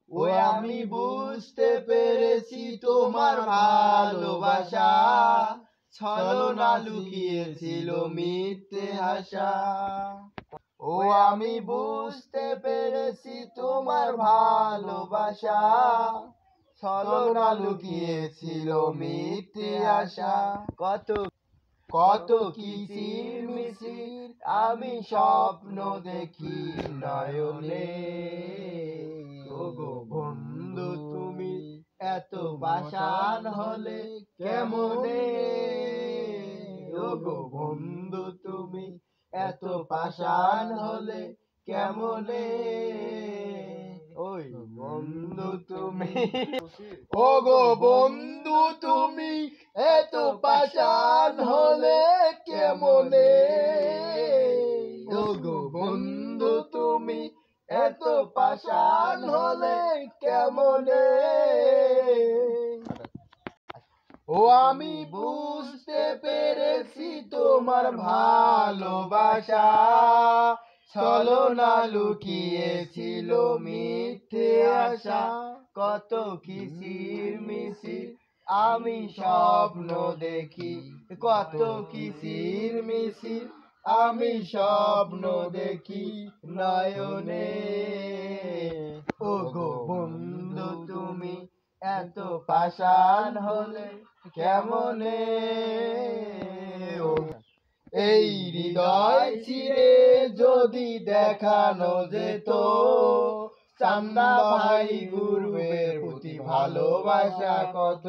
ওই আমি বুঝতে পেরেছি তোমার ভালোবাসা, ছলনা লুকিয়েছিল মিথ্যে আশা। ও আমি বুঝতে পেরেছি তোমার ভালোবাসা, ছলনা লুকিয়েছিল মিথ্যে আশা। কত কত কিচির মিচির আমি স্বপ্ন দেখি নয়নে, ওগো বন্ধু তুমি এত পাষাণ হলে কেমনে, ওগো বন্ধু তুমি এত পাষাণ হলে কেমনে। ওই বন্ধু তুমি, ওগো বন্ধু তুমি এত পাষাণ হলে কেমনে, ওগো বন্ধু তুমি এত পাষাণ হলে কেমনে। ও আমি বুঝতে পেরেছি তোমার ভালোবাসা, ছলনা লুকিয়েছিল মিথ্যে আশা। কত কিচির মিচির আমি স্বপ্ন দেখি, কত কিচির মিচির আমি স্বপ্ন দেখি নয়নে, ওগো বন্ধু তুমি এত পাষাণ হলে কেমনে। এই হৃদয় ছিঁড়ে যদি দেখানো যেত চান্দা ভাই গুরুর প্রতি ভালোবাসা কত।